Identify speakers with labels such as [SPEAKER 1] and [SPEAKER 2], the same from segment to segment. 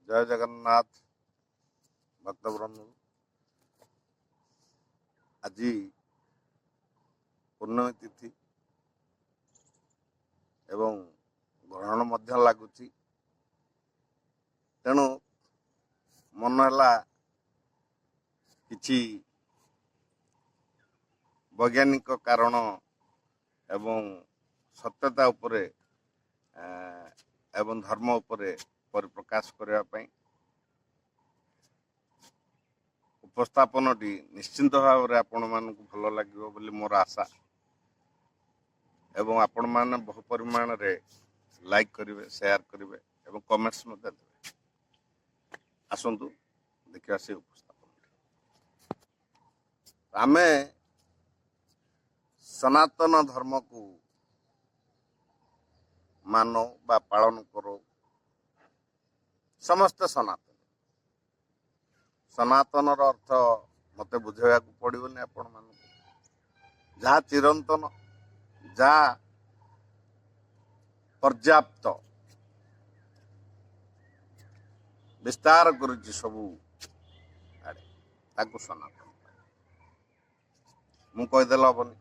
[SPEAKER 1] जय जगन्नाथ भक्तवृंद। आज पूर्णमी तिथि एवं ग्रहण मध्य लगुच तेणु मन है किछि वैज्ञानिक कारण एवं सत्यता उपरे एवं धर्म उपरे परिप्रकाश करने उपस्थापनटी निश्चिंत भाव में आपण मान भल लगे बोली मोर आशा एवं आपण मैंने बहु परिमाण रे लाइक करेंगे शेयर करेंगे एवं कमेंट्स देवे। आसतु देखा से उपस्थापन आमे सनातन धर्म को मानो बा पालन करो समस्ते सनातन सनातन अर्थ मत बुझेगा पड़ोनी आपण मान जहाँ चिरंतन जहाँ पर्याप्त विस्तार कर सबू आड़े सनातन मु कहीदेल हेनी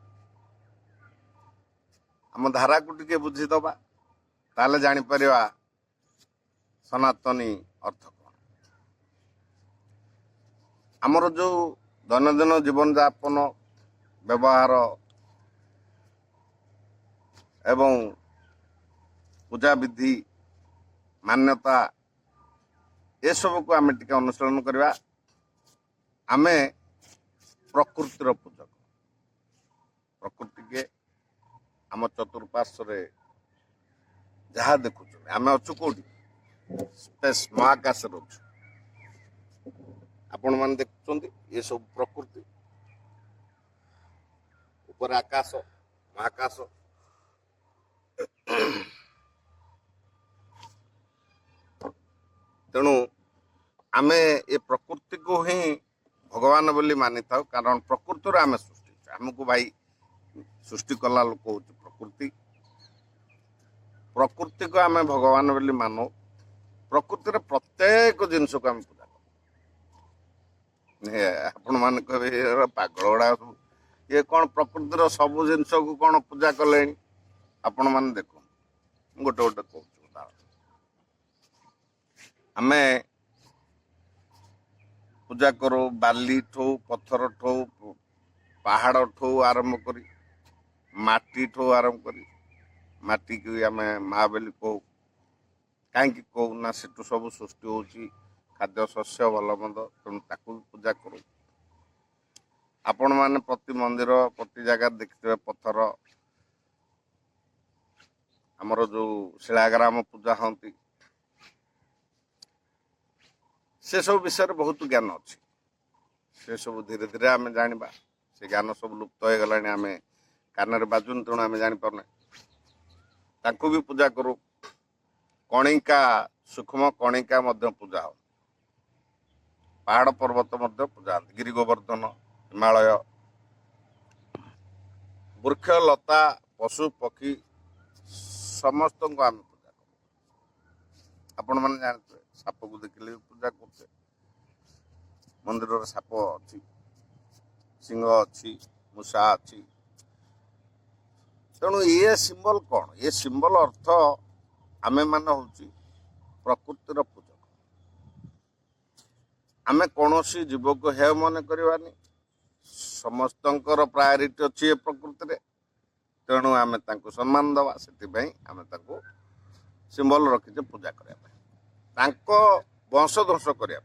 [SPEAKER 1] आम धारा को टे बुझीदबा ताले जापर सनातनी अर्थ कौन आमर जो दैनंदिन जीवन यापन व्यवहार एवं पूजा विधि मान्यता ये सब को आम टे अनुसरण करवा। आमे प्रकृतिर पूजक प्रकृति के आम चतुर्पार्श्व जहाँ देखु आम अच्छु कौटी स्पेस महाकाश आपण मैंने देखुं ये सब प्रकृति ऊपर आकाश महाकाश तेणु आमे ये प्रकृति को ही भगवान बोली मानि था कारण प्रकृति आमे सृष्टि आमको भाई सृष्टि कला लोक हूँ प्रकृति प्रकृति को आमे भगवान बोली मानो प्रकृतिर प्रत्येक जिनस को आम पूजा कर आपण मान कहे पागल गुड़ा ये कौन प्रकृतिर सब जिनस को कौन पूजा कले आपण मान देख गोटे गोटे कहूँ आमे पूजा करो बाली ठो पत्थर ठो पहाड़ ठो आरंभ करी माटी ठो आरंभ करी माटी की आम माँ बोली कहू कहीं कहू ना से सब सृष्टि होची खाद्य शस्य भल मंद तेणु ताकू पूजा करू। आपण मैंने प्रति मंदिर प्रति जगह देखते पत्थर आमर जो शिलाग्राम पूजा होती से सब विषय बहुत ज्ञान अच्छी से सब धीरे धीरे आम जाना से ज्ञान सब लुप्त हो गला आम कान बाजुन तेणु आम जापारना ताकू भी पूजा करू। कणिका सूक्ष्म कणिका मध्य पूजा हो पहाड़ पर्वत मध्य पूजा गिरी गोवर्धन हिमालय वृक्ष लता पशु पक्षी समस्त को आम पूजा कर आपण मैंने जानते साप को देखिले पूजा करते मंदिर साप अच्छी सिंह अच्छी मूषा अच्छी तेणु ये सिंबल कौन ये सिंबल अर्थ आमे मान हूँ प्रकृतिर पूजक आमे कौन सी जीव को हे मन करवानी समस्त प्रायोरिटी अच्छी ये प्रकृति तेणु आमे तांको सम्मान दवा से आमे तांको सिंबल रखीचे पूजा करने वंश ध्वंस करने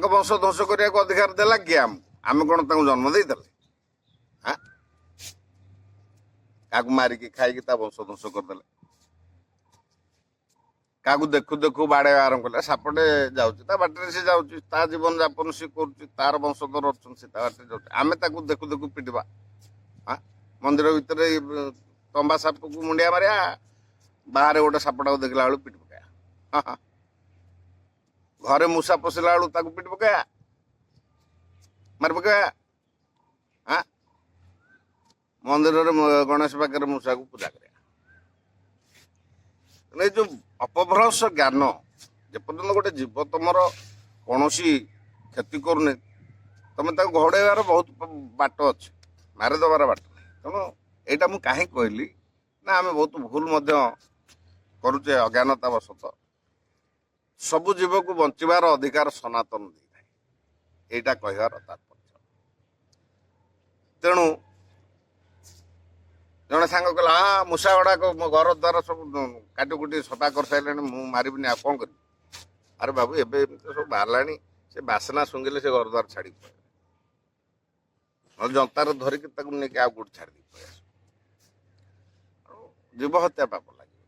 [SPEAKER 1] वंश ध्वंस करने को अधिकार देला कि आम कौन जन्म दे क्या मारिकी खाई वंश ध्वंस करदे क्या देखु देखु बाड़े आरंभ कले सापटे जाटे से जा जीवन यापन सी कर वंशधर अच्छा बाटे आम देखु देखु पिटवा मंदिर भितर तंबा साप को मुंडिया मारिया बाहर गोटे सापटा देखला बेलू पिट पकाया घरे मूषा पशिला बेलू पिट पकाया मार पकाया मंदिर में गणेश पाखे मूषा को पूजा कर ଏ ଯୋଉ ଅପଭ୍ରଂଶ ଜ୍ଞାନ ଯେପର୍ଯ୍ୟନ୍ତ ଗୋଟେ ଜୀବ ତମର କୌଣସି କ୍ଷତି କରୁନି ତମେ ତାକୁ ଘୋଡ଼େଇବାର ବହୁତ ବାଟ ଅଛି, ମାରିଦେବାର ବାଟ ନାହିଁ। ତେଣୁ ଏଇଟା ମୁଁ କାହିଁକି କହିଲି ନା ଆମେ ବହୁତ ଭୁଲ ମଧ୍ୟ କରୁଛେ ଅଜ୍ଞାନତାବଶତଃ। ସବୁ ଜୀବକୁ ବଞ୍ଚିବାର ଅଧିକାର ସନାତନ ଦେଇଥାଏ, ଏଇଟା କହିବାର ତାତ୍ପର୍ଯ୍ୟ। ତେଣୁ ଜଣେ ସାଙ୍ଗ କହିଲା ମୂଷା ଗୁଡ଼ାକ ମୋ ଘର ଦ୍ୱାର ସବୁ କାଟି କୁଟି ସଫା କରିସାରିଲେଣି, ମୁଁ ମାରିବିନି, ଆଉ କ'ଣ କରିବି? ଆରେ ବାବୁ ଏବେ ଏମିତି ସବୁ ବାହାରିଲାଣି, ସେ ବାସନା ଶୁଙ୍ଘିଲେ ସେ ଘର ଦ୍ୱାର ଛାଡ଼ିକି ପଳେଇବେ, ନହେଲେ ଜନ୍ତାରେ ଧରିକି ତାକୁ ନେଇକି ଆଉ କୋଉଠି ଛାଡ଼ି ଦେଇକି ପଳେଇ ଆସିବ। ଜୀବ ହତ୍ୟା ପାପ ଲାଗିବ,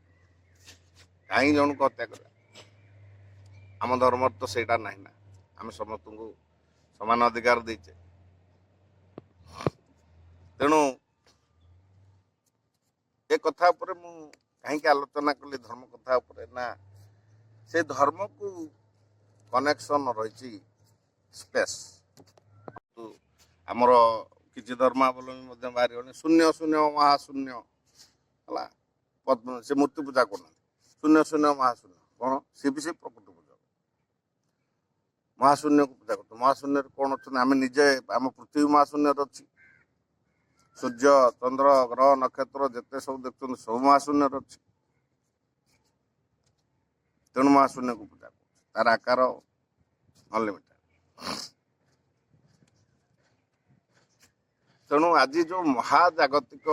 [SPEAKER 1] କାହିଁକି ଜଣକୁ ହତ୍ୟା କରିବା? ଆମ ଧର୍ମରେ ତ ସେଇଟା ନାହିଁ ନା, ଆମେ ସମସ୍ତଙ୍କୁ ସମାନ ଅଧିକାର ଦେଇଛେ। ତେଣୁ ଏ କଥା ଉପରେ ମୁଁ କାହିଁକି ଆଲୋଚନା କଲି ଧର୍ମ କଥା ଉପରେ, ନା ସେ ଧର୍ମକୁ କନେକ୍ସନ ରହିଛି ସ୍ପେସ୍। ଆମର କିଛି ଧର୍ମାବଲମ୍ବୀ ମଧ୍ୟ ବାହାରିଗଲେ ଶୂନ୍ୟ ଶୂନ୍ୟ ମହାଶୂନ୍ୟ ହେଲା, ସେ ମୂର୍ତ୍ତି ପୂଜା କରୁନାହାନ୍ତି, ଶୂନ୍ୟ ଶୂନ୍ୟ ମହାଶୂନ୍ୟ କ'ଣ? ସିଏ ବି ସେ ପ୍ରକୃତି ପୂଜା, ମହାଶୂନ୍ୟକୁ ପୂଜା କରୁଛନ୍ତି। ମହାଶୂନ୍ୟରେ କ'ଣ ଅଛନ୍ତି? ଆମେ ନିଜେ, ଆମ ପୃଥିବୀ ମହାଶୂନ୍ୟରେ ଅଛି, ସୂର୍ଯ୍ୟ ଚନ୍ଦ୍ର ଗ୍ରହ ନକ୍ଷତ୍ର ଯେତେ ସବୁ ଦେଖୁଛନ୍ତି ସବୁ ମହାଶୂନ୍ୟରେ ଅଛି। ତେଣୁ ମହାଶୂନ୍ୟକୁ ପୂଜା କରୁଛି, ତାର ଆକାର ଅନଲିମିଟେଡ୍। ତେଣୁ ଆଜି ଯୋଉ ମହାଜାଗତିକ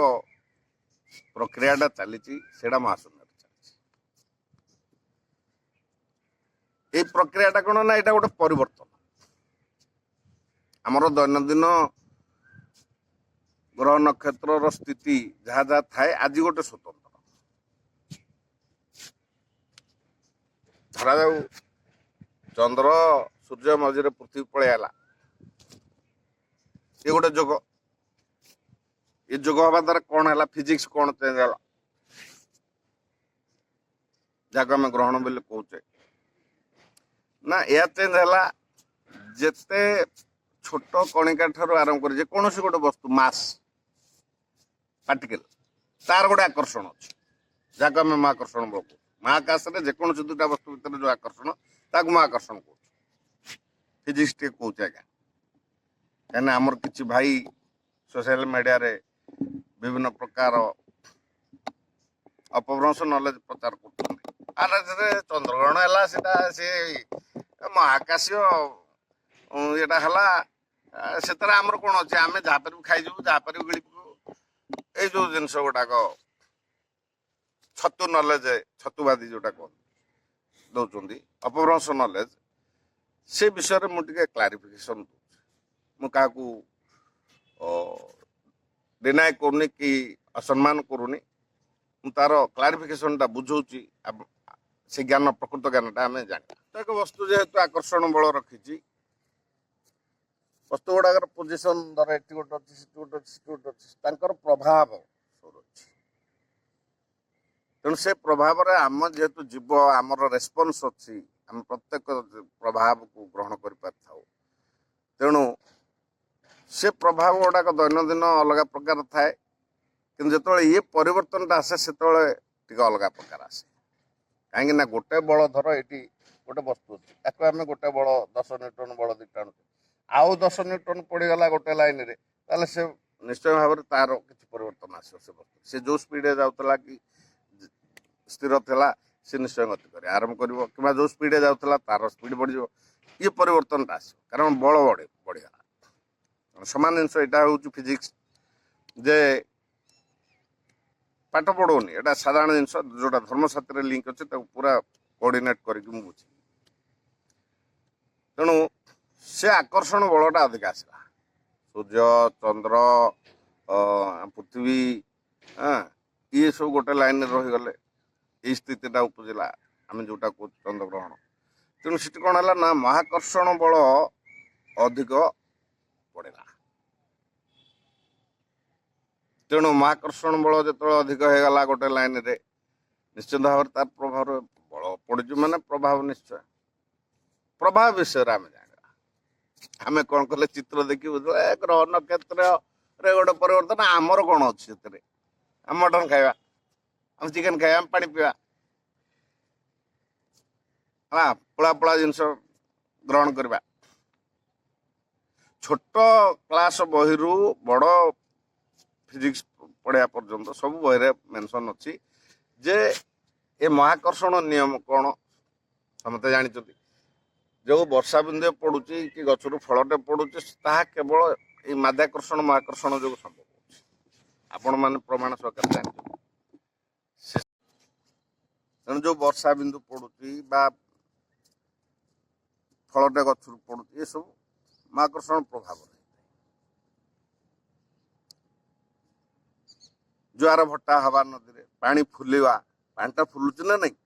[SPEAKER 1] ପ୍ରକ୍ରିୟାଟା ଚାଲିଛି ସେଇଟା ମହାଶୂନ୍ୟରେ ଚାଲିଛି। ଏଇ ପ୍ରକ୍ରିୟାଟା କ'ଣ ନା ଏଇଟା ଗୋଟେ ପରିବର୍ତ୍ତନ। ଆମର ଦୈନନ୍ଦିନ ଗ୍ରହ ନକ୍ଷତ୍ରର ସ୍ଥିତି ଯାହା ଯାହା ଥାଏ ଆଜି ଗୋଟେ ସ୍ୱତନ୍ତ୍ର। ଧରାଯାଉ ଚନ୍ଦ୍ର ସୂର୍ଯ୍ୟ ମଝିରେ ପୃଥିବୀ ପଳେଇ ହେଲା, ଏ ଗୋଟେ ଯୋଗ। ଏ ଯୋଗ ହବା ଦ୍ୱାରା କ'ଣ ହେଲା? ଫିଜିକ୍ସ କ'ଣ ଚେଞ୍ଜ ହେଲା, ଯାହାକୁ ଆମେ ଗ୍ରହଣ ବୋଲି କହୁଛେ, ନା ଏହା ଚେଞ୍ଜ ହେଲା ଯେତେ ଛୋଟ କଣିକା ଠାରୁ ଆରମ୍ଭ କରି ଯେକୌଣସି ଗୋଟେ ବସ୍ତୁ ମାସ୍ ପାର୍ଟିକେଲ ତାର ଗୋଟେ ଆକର୍ଷଣ ଅଛି, ଯାହାକୁ ଆମେ ମହାକର୍ଷଣ ବଳ କହୁଛୁ। ମହାକାଶରେ ଯେକୌଣସି ଦୁଇଟା ବସ୍ତୁ ଭିତରେ ଯୋଉ ଆକର୍ଷଣ ତାକୁ ମହାକର୍ଷଣ କହୁଛୁ, ଫିଜିକ୍ସ ଟିକେ କହୁଛି ଆଜ୍ଞା। କାହିଁକିନା ଆମର କିଛି ଭାଇ ସୋସିଆଲ ମିଡ଼ିଆରେ ବିଭିନ୍ନ ପ୍ରକାର ଅପଭ୍ରଂଶ ନଲେଜ ପ୍ରଚାର କରୁଛନ୍ତି। ଆରେ ଚନ୍ଦ୍ରଗ୍ରହଣ ହେଲା, ସେଟା ସେ ମହାକାଶୀୟ ଏଟା ହେଲା, ସେଥିରେ ଆମର କ'ଣ ଅଛି? ଆମେ ଯାହା ପାରିବୁ ଖାଇଯିବୁ, ଯାହା ପାରିବୁ ଗିଳିବୁ, ଏଇ ଯୋଉ ଜିନିଷ ଗୁଡାକ ଛତୁ ନଲେଜ, ଛତୁବାଦୀ ଯୋଉଟା ଦଉଛନ୍ତି ଅପଭ୍ରଂଶ ନଲେଜ, ସେ ବିଷୟରେ ମୁଁ ଟିକେ କ୍ଲାରିଫିକେସନ ଦଉଛି। ମୁଁ କାହାକୁ ଡିନାଏ କରୁନି କି ଅସମ୍ମାନ କରୁନି, ମୁଁ ତାର କ୍ଲାରିଫିକେସନଟା ବୁଝଉଛି। ସେ ଜ୍ଞାନ, ପ୍ରକୃତ ଜ୍ଞାନଟା ଆମେ ଜାଣିବା। ଏକ ବସ୍ତୁ ଯେହେତୁ ଆକର୍ଷଣ ବଳ ରଖିଛି, ବସ୍ତୁ ଗୁଡାକର ପୋଜିସନ ଧର ଏଠି ଗୋଟେ ଅଛି, ସେଠି ଗୋଟେ ଅଛି, ସେଠି ଗୋଟେ ଅଛି, ତାଙ୍କର ପ୍ରଭାବ ସବୁ ଅଛି। ତେଣୁ ସେ ପ୍ରଭାବରେ ଆମ ଯେହେତୁ ଜୀବ, ଆମର ରେସ୍ପନ୍ସ ଅଛି, ଆମେ ପ୍ରତ୍ୟେକ ପ୍ରଭାବକୁ ଗ୍ରହଣ କରିପାରିଥାଉ। ତେଣୁ ସେ ପ୍ରଭାବ ଗୁଡାକ ଦୈନନ୍ଦିନ ଅଲଗା ପ୍ରକାର ଥାଏ, କିନ୍ତୁ ଯେତେବେଳେ ଇଏ ପରିବର୍ତ୍ତନଟା ଆସେ ସେତେବେଳେ ଟିକେ ଅଲଗା ପ୍ରକାର ଆସେ। କାହିଁକି ନା ଗୋଟେ ବଳ, ଧର ଏଠି ଗୋଟେ ବସ୍ତୁ ଅଛି, ତାକୁ ଆମେ ଗୋଟେ ବଳ 10 ନ୍ୟୁଟନ ବଳ ଦିଟା ଆଣୁଛେ, ଆଉ 10 ନ୍ୟୁଟନ ପଡ଼ିଗଲା ଗୋଟେ ଲାଇନରେ, ତାହେଲେ ସେ ନିଶ୍ଚୟ ଭାବରେ ତାର କିଛି ପରିବର୍ତ୍ତନ ଆସିବ। ସେ ବସ୍ତୁ ସେ ଯୋଉ ସ୍ପିଡରେ ଯାଉଥିଲା କି ସ୍ଥିର ଥିଲା ସେ ନିଶ୍ଚୟ ଗତି କରି ଆରମ୍ଭ କରିବ, କିମ୍ବା ଯୋଉ ସ୍ପିଡରେ ଯାଉଥିଲା ତାର ସ୍ପିଡ ବଢିଯିବ। ଇଏ ପରିବର୍ତ୍ତନଟା ଆସିବ କାରଣ ବଳ ବଢିଗଲା। ସମାନ ଜିନିଷ ଏଇଟା ହେଉଛି ଫିଜିକ୍ସ, ଯେ ପାଠ ପଢ଼ଉନି, ଏଇଟା ସାଧାରଣ ଜିନିଷ ଯୋଉଟା ଧର୍ମ ସାଥିରେ ଲିଙ୍କ ଅଛି, ତାକୁ ପୁରା କୋଅର୍ଡିନେଟ୍ କରିକି ମୁଁ ବୁଝିବି। ତେଣୁ ସେ ଆକର୍ଷଣ ବଳଟା ଅଧିକା ଆସିଲା, ସୂର୍ଯ୍ୟ ଚନ୍ଦ୍ର ପୃଥିବୀ, ଇଏ ସବୁ ଗୋଟେ ଲାଇନରେ ରହିଗଲେ, ଏଇ ସ୍ଥିତିଟା ଉପୁଜିଲା, ଆମେ ଯୋଉଟା କହୁଛୁ ଚନ୍ଦ୍ରଗ୍ରହଣ। ତେଣୁ ସେଠି କ'ଣ ହେଲା ନା ମହାକର୍ଷଣ ବଳ ଅଧିକ ପଡ଼ିଲା। ତେଣୁ ମହାକର୍ଷଣ ବଳ ଯେତେବେଳେ ଅଧିକ ହେଇଗଲା ଗୋଟେ ଲାଇନରେ, ନିଶ୍ଚିତ ଭାବରେ ତାର ପ୍ରଭାବ ବଳ ପଡ଼ିଯିବ, ମାନେ ପ୍ରଭାବ ନିଶ୍ଚୟ। ପ୍ରଭାବ ବିଷୟରେ ଆମେ ଜାଣିବା। ଆମେ କ'ଣ କଲେ ଚିତ୍ର ଦେଖି ବୁଝିବା, ଗ୍ରହ ନକ୍ଷତ୍ରରେ ଗୋଟେ ପରିବର୍ତ୍ତନ, ଆମର କ'ଣ ଅଛି ସେଥିରେ? ଆମେ ମଟନ ଖାଇବା, ଆମେ ଚିକେନ ଖାଇବା, ଆମେ ପାଣି ପିଇବା, ହେଲା ପୋଳା ପୋଳା ଜିନିଷ ଗ୍ରହଣ କରିବା। ଛୋଟ କ୍ଲାସ ବହିରୁ ବଡ଼ ଫିଜିକ୍ସ ପଢ଼ିବା ପର୍ଯ୍ୟନ୍ତ ସବୁ ବହିରେ ମେନସନ୍ ଅଛି ଯେ ଏ ମହାକର୍ଷଣ ନିୟମ କ'ଣ ସମସ୍ତେ ଜାଣିଛନ୍ତି। ଯେଉଁ ବର୍ଷା ବିନ୍ଦୁ ପଡ଼ୁଛି କି ଗଛରୁ ଫଳଟେ ପଡ଼ୁଛି ତାହା କେବଳ ଏଇ ମାଧ୍ୟାକର୍ଷଣ ମହାକର୍ଷଣ ଯୋଗୁଁ ସମ୍ଭବ ହେଉଛି। ଆପଣମାନେ ପ୍ରମାଣ ସହକାରେ ଜାଣିଛନ୍ତି। ତେଣୁ ଯେଉଁ ବର୍ଷା ବିନ୍ଦୁ ପଡ଼ୁଛି ବା ଫଳଟେ ଗଛରୁ ପଡ଼ୁଛି ଏସବୁ ମହାକର୍ଷଣ ପ୍ରଭାବରେ। ଜୁଆର ଭଟ୍ଟା ହବା ନଦୀରେ ପାଣି ଫୁଲିବା, ପାଣିଟା ଫୁଲୁଛି ନା ନାଇଁ?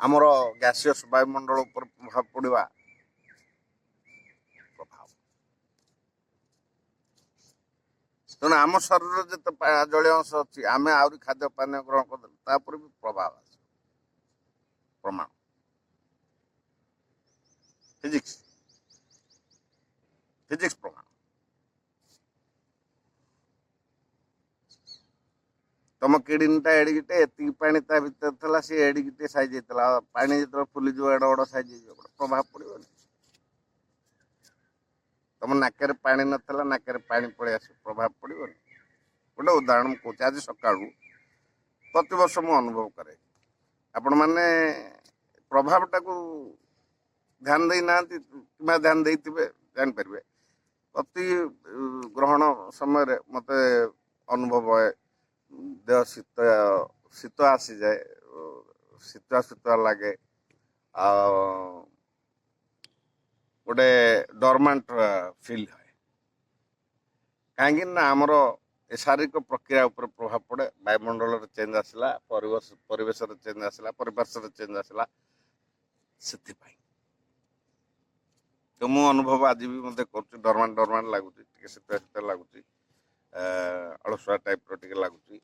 [SPEAKER 1] ଆମର ଗ୍ୟାସିୟସ୍ ବାୟୁମଣ୍ଡଳ ଉପରେ ପ୍ରଭାବ ପଡ଼ିବା, ପ୍ରଭାବ। ତେଣୁ ଆମ ଶରୀରରେ ଯେତେ ଜଳୀୟ ଅଂଶ ଅଛି ଆମେ ଆହୁରି ଖାଦ୍ୟ ପାନୀୟ ଗ୍ରହଣ କରିଦେଲେ ତା ଉପରେ ବି ପ୍ରଭାବ ଆସିବ। ପ୍ରମାଣ ଫିଜିକ୍ସ ପ୍ରମାଣ। ତମ କିଡନୀଟା ଏଡ଼ିକିଟେ, ଏତିକି ପାଣି ତା ଭିତରେ ଥିଲା, ସିଏ ଏଡ଼ିକିଟେ ସାଇଜ୍ ହେଇଥିଲା। ପାଣି ଯେତେବେଳେ ଫୁଲିଯିବ ଏଡ଼ ବଡ଼ ସାଇଜ୍ ହେଇଯିବ, ଗୋଟେ ପ୍ରଭାବ ପଡ଼ିବନି? ତମ ନାକରେ ପାଣି ନଥିଲା, ନାକରେ ପାଣି ପଳେଇ ଆସିବ, ପ୍ରଭାବ ପଡ଼ିବନି? ଗୋଟେ ଉଦାହରଣ ମୁଁ କହୁଛି। ଆଜି ସକାଳୁ ପ୍ରତିବର୍ଷ ମୁଁ ଅନୁଭବ କରେ, ଆପଣମାନେ ପ୍ରଭାବଟାକୁ ଧ୍ୟାନ ଦେଇନାହାନ୍ତି କିମ୍ବା ଧ୍ୟାନ ଦେଇଥିବେ ଜାଣିପାରିବେ। ପ୍ରତି ଗ୍ରହଣ ସମୟରେ ମୋତେ ଅନୁଭବ ହୁଏ, ଦେହ ଶୀତ ଆସିଯାଏ, ଶୀତୁଆ ଲାଗେ, ଆଉ ଗୋଟେ ଡରମାଣ୍ଟ ଫିଲ୍ ହୁଏ। କାହିଁକି ନା ଆମର ଏ ଶାରୀରିକ ପ୍ରକ୍ରିୟା ଉପରେ ପ୍ରଭାବ ପଡ଼େ। ବାୟୁମଣ୍ଡଳରେ ଚେଞ୍ଜ ଆସିଲା, ପରିବେଶରେ ଚେଞ୍ଜ ଆସିଲା, ପରିପାର୍ଶ୍ୱରେ ଚେଞ୍ଜ ଆସିଲା, ସେଥିପାଇଁ ତ ମୁଁ ଅନୁଭବ ଆଜି ବି ମୋତେ କରୁଛି। ଡରମାଣ୍ଟ ଲାଗୁଛି, ଟିକେ ଶୀତ ଲାଗୁଛି, ଅଳସୁଆ ଟାଇପ୍ର ଟିକେ ଲାଗୁଛି।